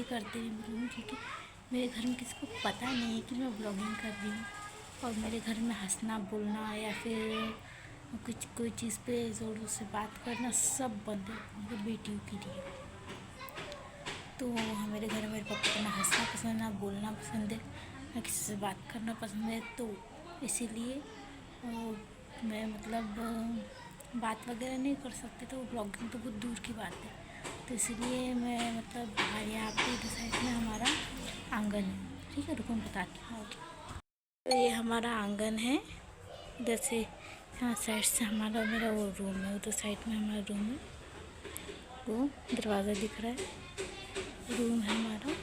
करते हुए मिलूँ, क्योंकि मेरे घर में किसी को पता नहीं है कि मैं ब्लॉगिंग कर रही हूँ। और मेरे घर में हंसना बोलना या फिर कुछ कोई चीज़ पे ज़ोर ज़ोर से बात करना सब बंद है मेरे बेटियों के लिए। तो मेरे घर में मेरे पापा को ना हंसना पसंद है, ना बोलना पसंद है, ना किसी से बात करना पसंद है। तो इसीलिए मैं मतलब बात वगैरह नहीं कर सकती, तो ब्लॉगिंग तो बहुत दूर की बात है। तो इसलिए मैं मतलब बाहर यहाँ पे इधर साइड में हमारा आंगन है। ठीक है, रुको मैं बताती हूँ। तो ये हमारा आंगन है, इधर से यहाँ साइड से हमारा मेरा वो रूम है, उधर साइड में हमारा रूम है, वो दरवाज़ा दिख रहा है, रूम है हमारा।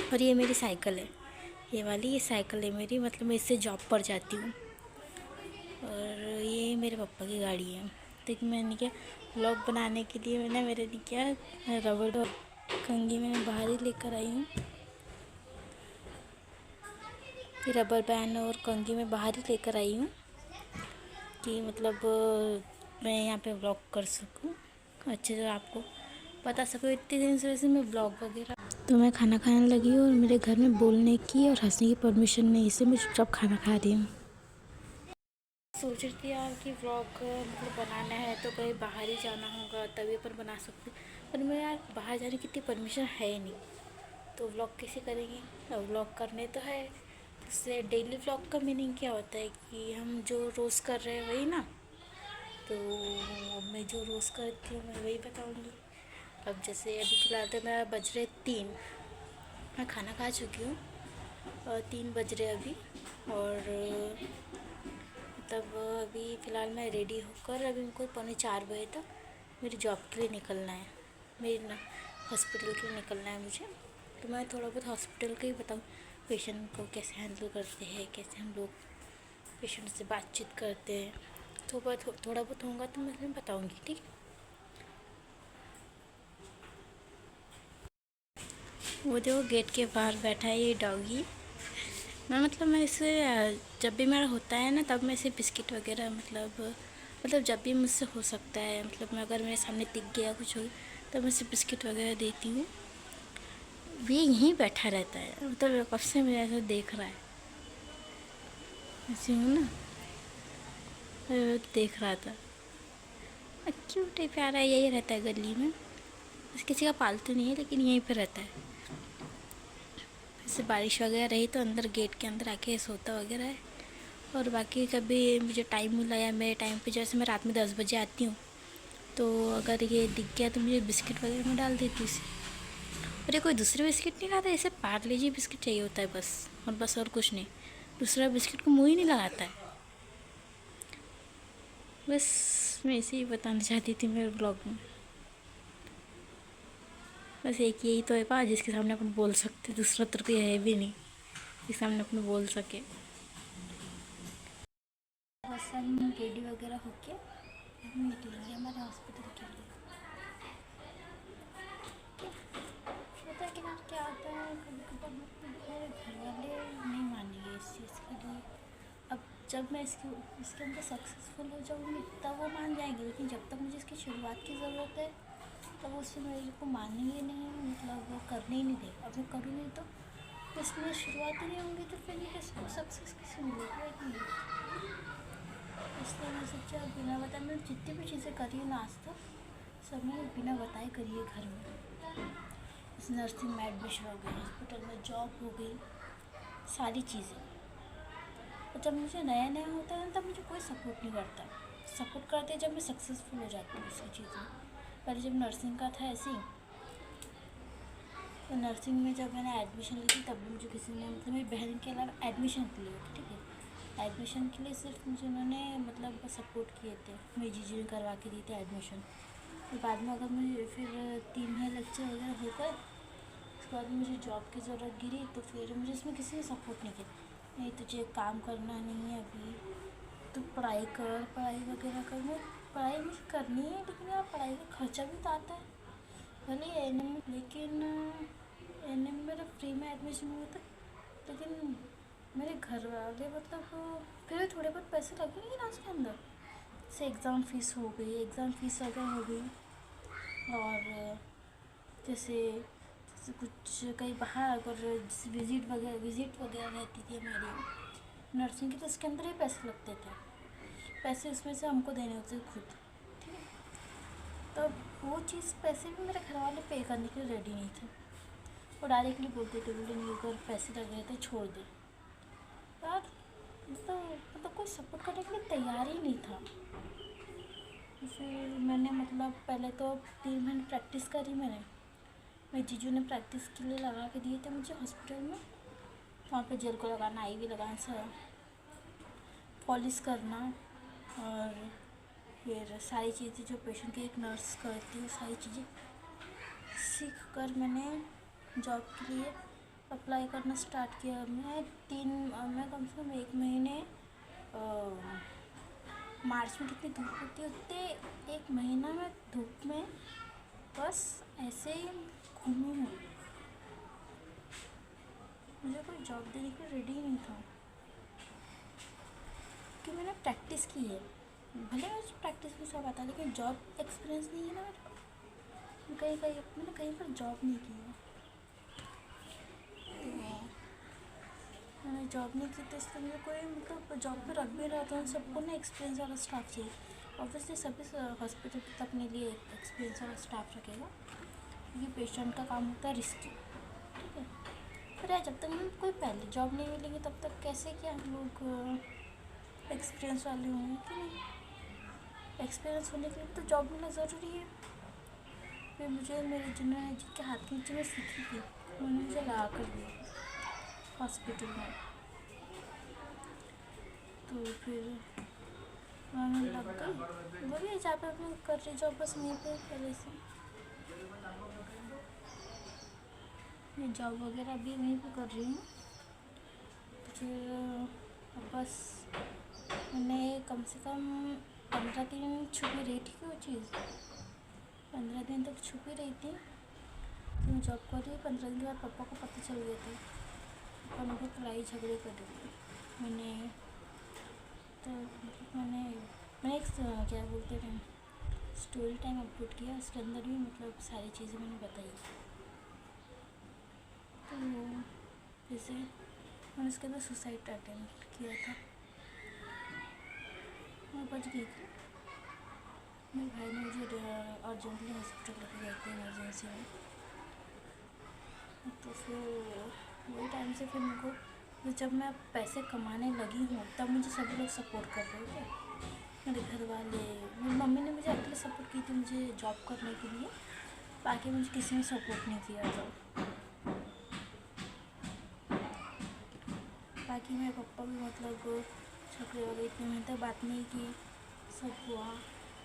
और ये मेरी साइकिल है, ये वाली ये साइकिल है मेरी, मतलब मैं इससे जॉब पर जाती हूँ। और ये मेरे पापा की गाड़ी है। तो मैंने क्या व्लॉग बनाने के लिए मैंने मेरे लिए क्या रबड़ और कंघी मैंने बाहर ही लेकर आई हूँ। रबर बैंड और कंघी मैं बाहर ही लेकर आई हूँ कि मतलब मैं यहाँ पे व्लॉग कर सकूँ अच्छे से, आपको बता सकूँ। इतने दिन से वैसे मैं व्लॉग वगैरह, तो मैं खाना खाने लगी हूँ और मेरे घर में बोलने की और हंसने की परमिशन नहीं, इससे मैं चुपचाप खाना खा रही हूँ। सोच रही थी यार कि व्लॉग मतलब बनाना है तो कहीं बाहर ही जाना होगा तभी पर बना सकते, पर मैं यार बाहर जाने की इतनी परमिशन है ही नहीं, तो व्लॉग कैसे करेंगे। व्लॉग करने तो है, इससे डेली व्लॉग का मीनिंग क्या होता है कि हम जो रोज़ कर रहे हैं वही ना। तो मैं जो रोज़ करती हूँ मैं वही बताऊँगी। अब जैसे अभी फ़िलहाल तो मेरा बज रहे 3, मैं खाना खा चुकी हूँ और 3 बज रहे अभी। और तब अभी फ़िलहाल मैं रेडी होकर अभी मेरे को 3:45 तक मेरी जॉब के लिए निकलना है, मेरी ना हॉस्पिटल के लिए निकलना है मुझे। तो मैं थोड़ा बहुत हॉस्पिटल का ही बताऊँ, पेशेंट को कैसे हैंडल करते हैं, कैसे हम लोग पेशेंट से बातचीत करते हैं, तो थोड़ा बहुत होगा तो मैं बताऊँगी। ठीक है, वो देखो गेट के बाहर बैठा है ये डॉगी। मैं इसे जब भी मेरा होता है ना तब मैं इसे बिस्किट वगैरह मतलब जब भी मुझसे हो सकता है, मतलब मैं अगर मेरे सामने दिख गया कुछ हो तो मैं इसे बिस्किट वगैरह देती हूँ। ये यहीं बैठा रहता है, मतलब कब से मेरे ऐसे देख रहा है, ऐसे हूँ ना, देख रहा था। क्यूट है, प्यारा है, यही रहता है गली में, बस किसी का पालतू नहीं है लेकिन यहीं पे रहता है। जैसे बारिश वगैरह रही तो अंदर गेट के अंदर आके सोता वगैरह है। और बाकी कभी मुझे टाइम मिला या मेरे टाइम पे, जैसे मैं रात में 10 बजे आती हूँ तो अगर ये दिख गया तो मुझे बिस्किट वगैरह में डाल देती इसे। और ये कोई दूसरे बिस्किट नहीं खाता, इसे पार्ले जी बिस्किट चाहिए होता है बस और कुछ नहीं, दूसरा बिस्किट को मुँह ही नहीं लगाता है। बस मैं इसे ही बताना चाहती थी मेरे ब्लॉग में। बस एक यही तो है पा जिसके सामने अपन बोल सकते, दूसरा तो कोई है भी नहीं जिसके सामने अपन बोल सके। बहुत सारी रेडी वगैरह होके निकलेंगे हमारे हॉस्पिटल के लिए। पता है कि यार क्या होता है, कभी कभार मतलब घर वाले नहीं मानेंगे इस चीज़ के लिए। अब जब मैं इसके अंदर सक्सेसफुल हो जाऊँगी तब वो मान जाएंगे, लेकिन जब तक मुझे इसकी शुरुआत की ज़रूरत है तब उससे मेरे को मानेंगे नहीं, मतलब वो करने ही नहीं देगा। अब मैं करूँगी तो इसमें शुरुआत ही नहीं होंगी तो फिर कैसे सक्सेस कैसे मिलेगी, एक मिनट। इसलिए मैं सोचा बिना बताए मैं जितनी भी चीज़ें करी हूँ ना आज तक सब मैंने बिना बताए करी है घर में। इस नर्सिंग में एडमिशन हो गई, हॉस्पिटल में जॉब हो गई, सारी चीज़ें। और जब मुझे नया नया होता है ना तब मुझे कोई सपोर्ट नहीं करता, सपोर्ट करते हैं जब मैं सक्सेसफुल हो जाती हूँ उसकी चीज़ें। पहले जब नर्सिंग का था ऐसे ही, तो नर्सिंग में जब मैंने एडमिशन ली थी तब भी मुझे किसी ने, मतलब मेरी बहन के अलावा एडमिशन के लिए, ठीक है, एडमिशन के लिए सिर्फ मुझे उन्होंने मतलब सपोर्ट किए थे, मेरी जीजी ने करवा के दिए थे एडमिशन। फिर बाद में अगर मुझे फिर 3 महीने लेक्चर वगैरह हो गए, उसके बाद मुझे जॉब की ज़रूरत गिरी तो फिर मुझे इसमें किसी ने सपोर्ट नहीं किया, नहीं तुझे काम करना नहीं है अभी, तो पढ़ाई कर, पढ़ाई वगैरह कर। मैं पढ़ाई मुझे करनी है लेकिन यार पढ़ाई का खर्चा भी तो आता है। भले एएनएम, लेकिन एएनएम मेरा फ्री में एडमिशन हुआ था, लेकिन मेरे घर वाले मतलब फिर भी थोड़े बहुत पैसे लगेंगे ना उसके अंदर, जैसे एग्ज़ाम फ़ीस हो गई, एग्ज़ाम फ़ीस वगैरह हो गई। और जैसे कुछ कहीं बाहर अगर विज़िट वगैरह रहती थी हमारी नर्सिंग की, तो उसके अंदर ही पैसे लगते थे। पैसे उसमें से हमको देने होते थे खुद, ठीक है। तो वो चीज़ पैसे भी मेरे घर वाले पे करने के लिए रेडी नहीं थे। वो डायरेक्टली बोलते थे, बोले नहीं अगर पैसे लग रहे थे छोड़ दे यार। मतलब कोई सपोर्ट करने के लिए तैयार ही नहीं था। फिर मैंने मतलब पहले तो 3 महीने प्रैक्टिस करी मैंने। मेरे जीजू ने प्रैक्टिस के लिए लगा के दिए थे मुझे हॉस्पिटल में। वहाँ पे जेल को लगाना, IV लगाना, सब पॉलिश करना, और फिर सारी चीज़ें जो पेशेंट की एक नर्स करती है, सारी चीज़ें सीख कर मैंने जॉब के लिए अप्लाई करना स्टार्ट किया। मैं कम से कम 1 महीने, मार्च में कितनी धूप होती है, उतने 1 महीना में धूप में बस ऐसे ही घूमी हूँ। मुझे कोई जॉब देने के लिए रेडी नहीं था कि मैंने प्रैक्टिस की है। भले मुझे प्रैक्टिस में सब आता है, लेकिन जॉब एक्सपीरियंस नहीं है ना मेरे। मैंने कहीं पर जॉब नहीं की है, तो मैंने जॉब नहीं की, तो इसलिए मुझे कोई मतलब जॉब पे रख भी रहा था। सबको ना एक्सपीरियंस वाला स्टाफ चाहिए। ऑब्वियसली सभी हॉस्पिटल अपने लिए एक्सपीरियंस वाला स्टाफ रखेगा, क्योंकि पेशेंट का काम होता है रिस्की, ठीक है। पर जब तक हमें कोई पहले जॉब नहीं मिलेगी तब तक कैसे क्या हम लोग एक्सपीरियंस वाले होंगे कि नहीं। एक्सपीरियंस होने के लिए तो जॉब मिलना ज़रूरी है। फिर मुझे मेरे जिनके हाथ के नीचे मैं सीखी थी, उन्होंने मुझे लगा कर दिया हॉस्पिटल में। तो फिर मैं लग गई, वही जहाँ पे मैं कर रही जॉब, बस वहीं पे पहले से मैं जॉब वगैरह भी वहीं पे कर रही हूँ। फिर बस मैंने कम से कम 15 दिन छुपी रही थी वो चीज़, 15 दिन तक छुपी रही थी। तो मैं जॉब कर रही, 15 दिन के बाद पापा को पता चल गया था। पापा ने बहुत लड़ाई झगड़े कर दिए। मैंने एक क्या बोलते थे स्टोरी टाइम अपलोड किया, उसके अंदर भी मतलब सारी चीज़ें मैंने बताई। तो जैसे मैंने उसके अंदर सुसाइड अटेम्प्ट किया था, मैं बच गई थी। मेरे भाई ने मुझे अर्जेंटली हॉस्पिटल लेके गए थे इमरजेंसी में। तो फिर वही टाइम से फिर मेरे को, जब मैं पैसे कमाने लगी हूँ तब मुझे सभी लोग सपोर्ट कर रहे थे। मेरे घर वाले, मेरी मम्मी ने मुझे एक्चुअली सपोर्ट की थी मुझे जॉब करने के लिए, बाकी मुझे किसी ने सपोर्ट नहीं किया था। बाकी मेरे पापा भी मतलब झगड़े वगैरह इतने महीने तक बात नहीं की, सब हुआ।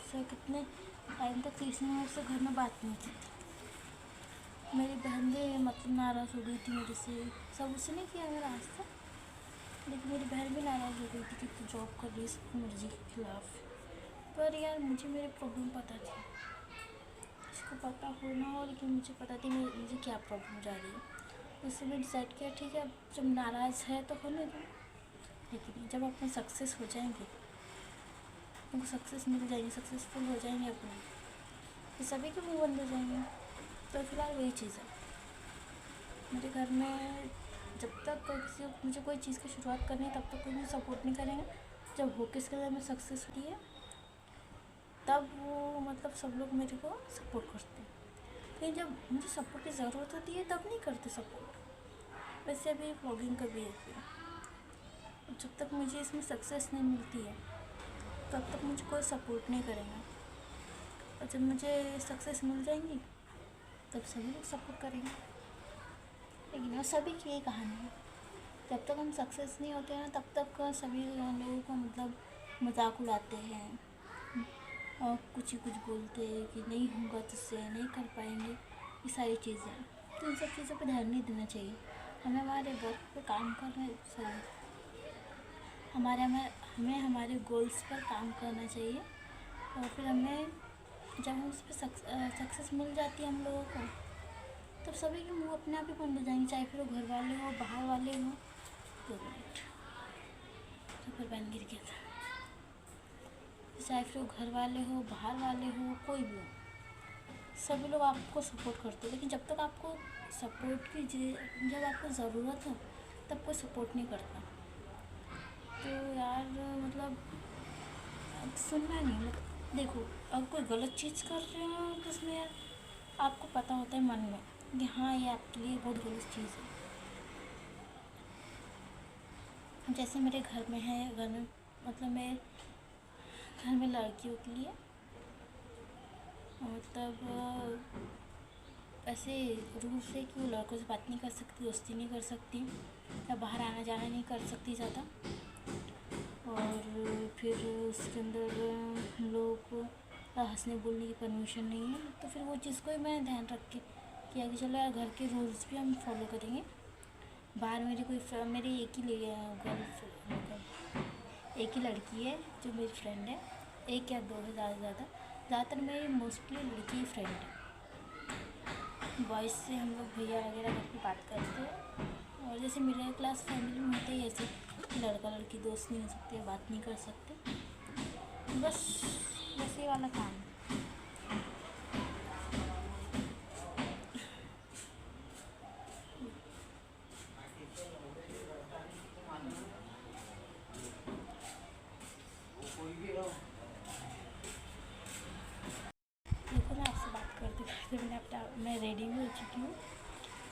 सर कितने टाइम तक 30 मिनट से घर में बात नहीं की थी। मेरी बहन भी मतलब नाराज़ हो गई थी मेरे से, सब उसने नहीं किया मेरा आज तक, लेकिन मेरी बहन भी नाराज़ हो गई थी कि तू जॉब कर रही है सबकी मर्ज़ी के खिलाफ़। पर यार मुझे मेरी प्रॉब्लम पता थी, इसको पता हो ना हो, लेकिन मुझे पता थी मुझे क्या प्रॉब्लम जा रही है। उससे मैं डिसाइड किया ठीक है, अब जब नाराज़ है तो होने दो, लेकिन जब अपने सक्सेस हो जाएंगे, उनको सक्सेस मिल जाएगी, सक्सेसफुल हो जाएंगे अपने, तो सभी के मुँह बंद हो जाएंगे। तो फिलहाल वही चीज़ है मेरे घर में। जब तक मुझे कोई चीज़ की शुरुआत करनी है तब तक कोई मुझे सपोर्ट नहीं करेंगे। जब हो के इसके अंदर मैं सक्सेस होती है तब वो मतलब सब लोग मेरे को सपोर्ट करते हैं, लेकिन जब मुझे सपोर्ट की ज़रूरत होती है तब नहीं करते सपोर्ट। वैसे अभी व्लॉगिंग का भी है, जब तक मुझे इसमें सक्सेस नहीं मिलती है तब तक मुझे कोई सपोर्ट नहीं करेगा, और जब मुझे सक्सेस मिल जाएंगी तब सभी लोग सपोर्ट करेंगे। लेकिन वो सभी की यही कहानी है, जब तक हम सक्सेस नहीं होते हैं तब तक सभी लोगों को मतलब मजाक उड़ाते हैं और कुछ बोलते हैं कि नहीं होगा तुझसे, नहीं कर पाएंगे, ये सारी चीज़ें। तो इन सब चीज़ों पे ध्यान नहीं देना चाहिए। हमें हमारे वर्क पे काम करना चाहिए, हमें हमारे गोल्स पर काम करना चाहिए, और फिर हमें जब हम उस पर सक्सेस मिल जाती है हम लोगों को, तब सभी के मुंह अपने आप ही बंद हो जाएंगे, चाहे फिर वो घर वाले हो बाहर वाले हो। 2 मिनट सुपर पैन गिर गया था। चाहे फिर वो घर वाले हो बाहर वाले हो, कोई भी हो, सभी लोग आपको सपोर्ट करते हैं, लेकिन जब तक आपको सपोर्ट की जब आपको ज़रूरत हो तब कोई सपोर्ट नहीं करता। तो यार मतलब अब सुनना नहीं, मतलब देखो, अब कोई गलत चीज़ कर रहे हो तो उसमें यार आपको पता होता है मन में कि हाँ ये आपके लिए बहुत गलत चीज़ है। जैसे मेरे घर में है, घर में मतलब मेरे घर में लड़कियों के लिए मतलब ऐसे रूल्स है कि वो लड़कों से बात नहीं कर सकती, दोस्ती नहीं कर सकती, या बाहर आना जाना नहीं कर सकती ज़्यादा। और फिर उसके अंदर हम लोगों को हंसने बोलने की परमिशन नहीं है। तो फिर वो चीज़ को ही मैंने ध्यान रख के किया कि चलो यार घर के रूल्स भी हम फॉलो करेंगे। बाहर मेरी एक ही गर्ल मतलब एक ही लड़की है जो मेरी फ्रेंड है, एक या दो है ज़्यादातर मेरी मोस्टली लड़की ही फ्रेंड है। बॉयज़ से हम लोग भैया वगैरह करके बात करते हैं, और जैसे मिडिल क्लास फैमिली में होते ही ऐसे लड़का लड़की दोस्त नहीं हो सकते, बात नहीं कर सकते, बस ये वाला काम है। देखो मैं आपसे बात करते करते मैं रेडी भी हो चुकी हूँ।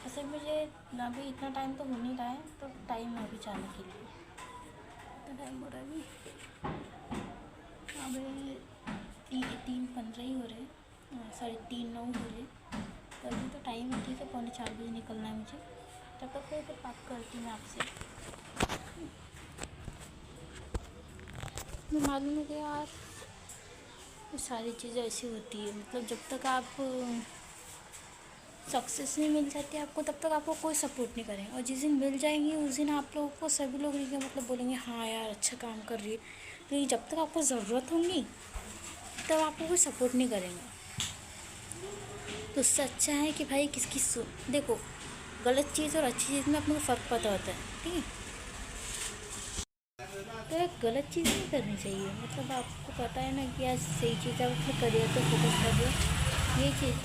वैसे मुझे अभी इतना टाइम तो हो नहीं रहा है, तो टाइम है अभी जाने के लिए। तो टाइम हो रहा है अभी 3:15 ही हो रहे, 3:30-9 हो रहे, तो अभी तो टाइम है, ठीक है, 3:45 निकलना है मुझे। तब तक फिर बात करती हूँ आपसे। मैं मालूम है कि यार ये सारी चीज़ें ऐसी होती है, मतलब जब तक आप सक्सेस नहीं मिल जाती आपको तब तक आपको कोई सपोर्ट नहीं करेंगे, और जिस दिन मिल जाएंगी उस दिन आप लोगों को सभी लोग मतलब बोलेंगे हाँ यार अच्छा काम कर रही है। लेकिन जब तक आपको ज़रूरत होगी तब आपको कोई सपोर्ट नहीं करेंगे। तो उससे अच्छा है कि भाई देखो, गलत चीज़ और अच्छी चीज़ में अपने को फ़र्क पता होता है, ठीक है। तो एक गलत चीज़ नहीं करनी चाहिए, मतलब आपको पता है ना कि आज सही चीज़ आप अपने करियर पर फोकस कर रहे हो, ये चीज़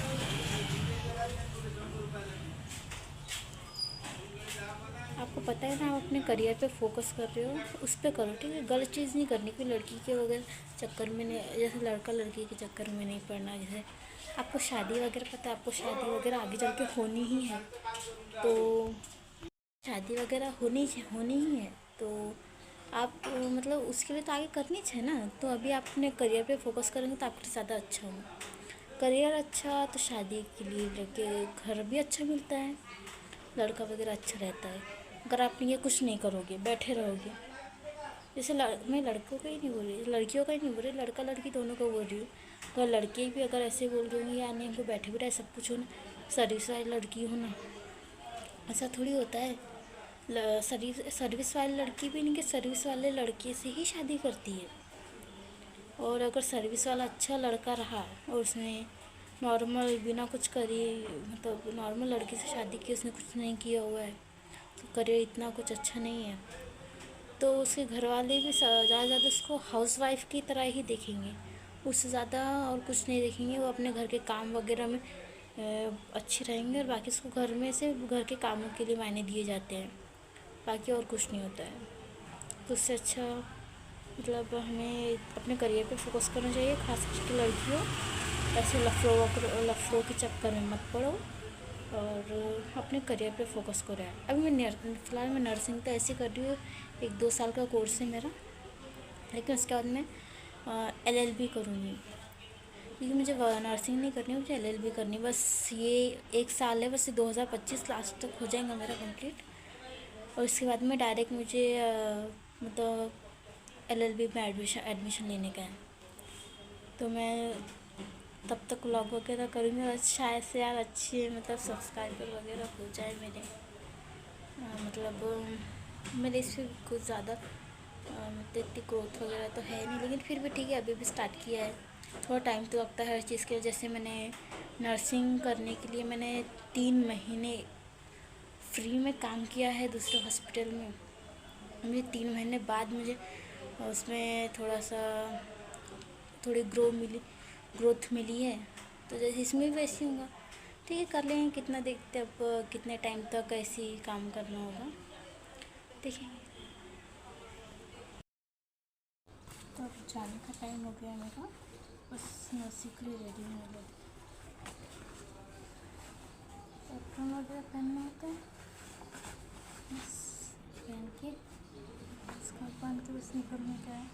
आपको पता है ना, आप अपने करियर पे फोकस कर रहे हो, उस पर करो, ठीक है। गलत चीज़ नहीं करनी, कोई लड़की के वगैरह चक्कर में नहीं, जैसे लड़का लड़की के चक्कर में नहीं पड़ना। जैसे आपको शादी वगैरह पता है, आपको शादी वगैरह आगे चल के होनी ही है, तो शादी वगैरह होनी ही है, तो आप मतलब उसके लिए तो आगे करनी चाहिए ना। तो अभी आप अपने करियर पे फोकस करेंगे तो आपके लिए ज़्यादा अच्छा होगा। करियर अच्छा तो शादी के लिए लड़के घर भी अच्छा मिलता है, लड़का वगैरह अच्छा रहता है। अगर आप ये कुछ नहीं करोगे, बैठे रहोगे, जैसे मैं लड़कों का ही नहीं बोल रही, लड़कियों का ही नहीं बोल रही, लड़का लड़की दोनों को बोल रही हूँ। अगर लड़के भी अगर ऐसे बोल रहे होंगे यार नहीं हमको बैठे बैठे सब कुछ हो ना, सर्विस वाली लड़की हो ना, ऐसा थोड़ी होता है। सर्विस वाली लड़की भी नहीं कि सर्विस वाले लड़के से ही शादी करती है। और अगर सर्विस वाला अच्छा लड़का रहा और उसने नॉर्मल बिना कुछ करी, मतलब नॉर्मल लड़की से शादी की, उसने कुछ नहीं किया हुआ है, तो करियर इतना कुछ अच्छा नहीं है, तो उसके घर वाले भी ज़्यादा उसको हाउस वाइफ की तरह ही देखेंगे, उससे ज़्यादा और कुछ नहीं देखेंगे। वो अपने घर के काम वगैरह में अच्छी रहेंगे, और बाकी उसको घर में से घर के कामों के लिए मायने दिए जाते हैं, बाकी और कुछ नहीं होता है। तो उससे अच्छा मतलब हमें अपने करियर पे फोकस करना चाहिए, खास करके लड़कियों। ऐसे लफड़ों के चक्कर में मत पड़ो, और अपने करियर पे फोकस करो यार। अभी फ़िलहाल मैं नर्सिंग तो ऐसे कर रही हूँ, 1-2 साल का कोर्स है मेरा, लेकिन उसके बाद मैं LLB करूँगी, क्योंकि मुझे नर्सिंग नहीं करनी, मुझे LLB करनी। बस ये 1 साल है, बस 2025 लास्ट तक हो जाएगा मेरा कंप्लीट, और उसके बाद में डायरेक्ट मुझे मतलब LLB में एडमिशन लेने का है। तो मैं तब तक व्लॉग वगैरह करूँगी, और शायद से यार अच्छे मतलब सब्सक्राइबर वगैरह हो जाए मेरे, मतलब मेरे इस पर कुछ ज़्यादा मतलब इतनी ग्रोथ वगैरह तो है नहीं, लेकिन फिर भी ठीक है, अभी भी स्टार्ट किया है, थोड़ा टाइम तो लगता है हर चीज़ के लिए। जैसे मैंने नर्सिंग करने के लिए मैंने 3 महीने फ्री में काम किया है दूसरे हॉस्पिटल में। मुझे 3 महीने बाद मुझे उसमें थोड़ी ग्रोथ मिली है, तो जैसे इसमें भी वैसे होगा। ठीक है, कर लेंगे। कितना देखते अब कितने टाइम तक ऐसे ही काम करना होगा, देखेंगे। तो अब जाने का टाइम हो गया मेरा, बस नर्सिंग के लिए रेडी होने लगी। एप्रोन वगैरह पहनना होता है, बस पहन के इसका पहन के बस निकलने का है।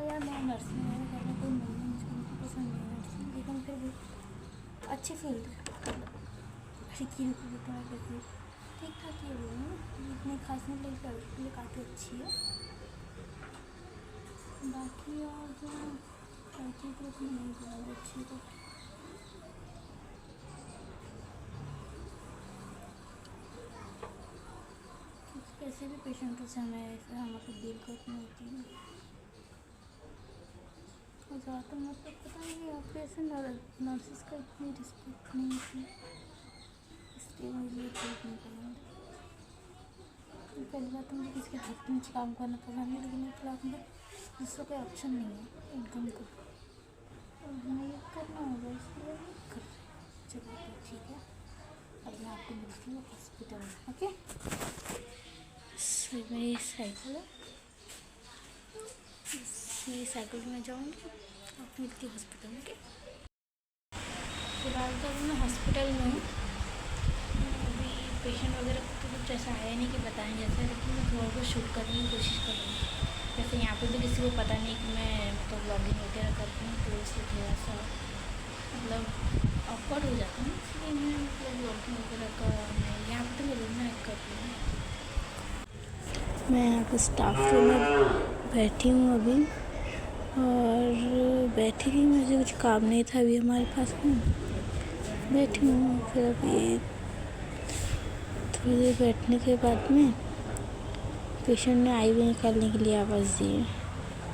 यार मैं नर्सिंग वगैरह करने कोई नहीं है, मुझे पसंद नहीं है नर्सिंग, लेकिन फिर भी अच्छी फील्ड है, सिक्योरिटी वगैरह करती ठीक ठाक ही है, इतनी खास नहीं लगी, उसके लिए काफ़ी अच्छी है। बाकी और जो चीज़ तो उसमें नहीं ज़्यादा अच्छी तो कैसे भी पेशेंटों से हमें तो डील करनी होती है। और ज़्यादातर मतलब पता नहीं यहाँ पे ऐसे नर्सिस का इतनी रिस्पेक्ट नहीं थी, इसलिए मुझे ये ठीक नहीं पसंद। पहली बात तो मुझे किसी के हस्बैंड से काम करना पसंद नहीं, लेकिन इतना में दूसरा कोई ऑप्शन नहीं है एकदम को, और हमें ये करना होगा, इसलिए कर रहे हैं। चलो तो ठीक है, अब मैं आपको मिलती हूँ हॉस्पिटल में। ओके, मेरी साइकिल है, मेरी साइकिल में जाऊँगी, आप मिलती हॉस्पिटल में। फिलहाल तो मैं हॉस्पिटल में हूँ, अभी पेशेंट वगैरह को तो कुछ ऐसा आया नहीं कि बताएं जैसा, लेकिन मैं थोड़ा बहुत शूट करने की कोशिश करूँगी। जैसे यहाँ पे भी किसी को पता नहीं कि मैं तो ब्लॉगिंग वगैरह करती हूँ, तो इसलिए थोड़ा सा मतलब ऑकवर्ड हो जाता है, इसलिए मैं मतलब ब्लॉगिंग वगैरह का मैं यहाँ पर तो मैं रूम में कर रही हूँ। मैं यहाँ पर स्टाफ रूम में बैठी हूँ अभी, और बैठी थी, मुझे कुछ काम नहीं था अभी हमारे पास में, बैठी हूँ। फिर अभी थोड़ी देर बैठने के बाद में पेशेंट ने आईवी निकालने के लिए आवाज़ दी है,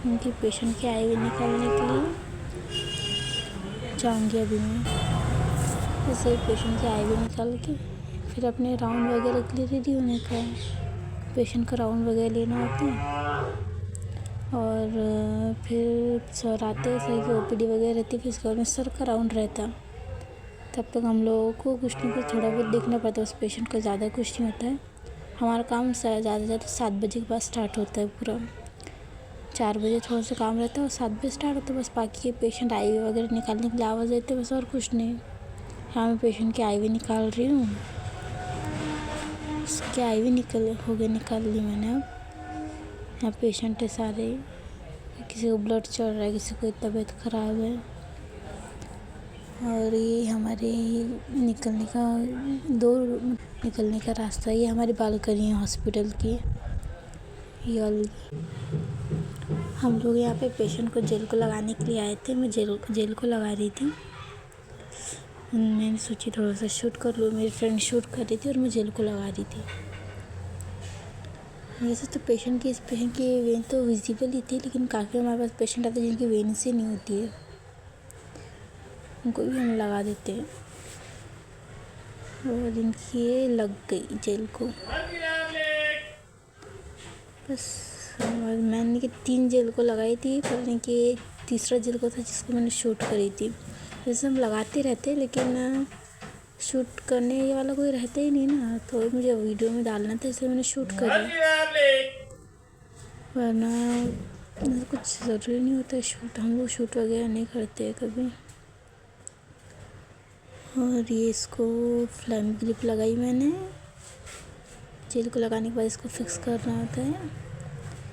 उनकी पेशेंट की आईवी निकालने के लिए जाऊँगी अभी मैं। जैसे पेशेंट की आईवी निकाल के फिर अपने राउंड वगैरह के लिए रेडी होने का है, पेशेंट का राउंड वगैरह लेना होता है, और फिर सर आते सर की ओपीडी वगैरह रहती है, फिर उसके बाद में सर का राउंड रहता, तब तक हम लोगों को कुछ नहीं कुछ थोड़ा बहुत देखना पड़ता है उस पेशेंट का, ज़्यादा कुछ नहीं होता है। हमारा काम ज़्यादा से ज़्यादा 7 बजे के बाद स्टार्ट होता है पूरा, 4 बजे थोड़ा सा काम रहता है और 7 बजे स्टार्ट होता है। बस बाकी के पेशेंट आईवी वगैरह निकालने के लिए आवाज़ देते हैं, बस और कुछ नहीं। यहाँ मैं पेशेंट की आईवी निकाल रही हूँ, उसकी आईवी निकाल ली मैंने। अब यहाँ पेशेंट है सारे, किसी को ब्लड चढ़ रहा है, किसी को तबीयत ख़राब है, और ये हमारे निकलने का रास्ता, ये हमारी बालकनी है हॉस्पिटल की। ये हम लोग यहाँ पे पेशेंट को जेल को लगाने के लिए आए थे, मैं जेल को लगा रही थी। मैंने सोची थोड़ा सा शूट कर लूँ, मेरी फ्रेंड शूट कर रही थी और मैं जेल को लगा रही थी। वैसे तो पेशेंट की वेन तो विजिबल ही थी, लेकिन काफ़ी हमारे पास पेशेंट आते हैं जिनकी वेन से नहीं होती है, उनको भी हम लगा देते हैं, और इनकी ये लग गई जेल को। बस मैंने कि 3 जेल को लगाई थी, पर इनकी तीसरा जेल को था जिसको मैंने शूट करी थी। वैसे हम लगाते रहते, लेकिन शूट करने वाला कोई रहता ही नहीं ना, तो मुझे वीडियो में डालना था, इसलिए मैंने शूट करी, वरना कुछ ज़रूरी नहीं होता है शूट, हम लोग शूट वगैरह नहीं करते हैं कभी। और ये इसको फ्लैम क्लिप लगाई मैंने, जेल को लगाने के बाद इसको फिक्स करना होता है,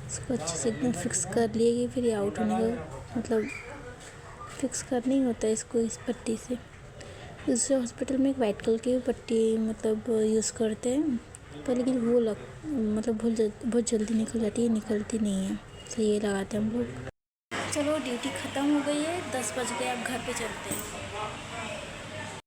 इसको अच्छे से एकदम फिक्स कर लिए कि फिर ये आउट होने का मतलब फिक्स करना ही होता है इसको इस पट्टी से। दूसरे हॉस्पिटल में एक वाइट कलर की पट्टी मतलब यूज़ करते हैं, पर लेकिन वो मतलब बहुत जल्दी निकल जाती है, निकलती नहीं है, तो ये लगाते हैं हम लोग। चलो ड्यूटी ख़त्म हो गई है, 10 बज गए, अब घर पे चलते हैं।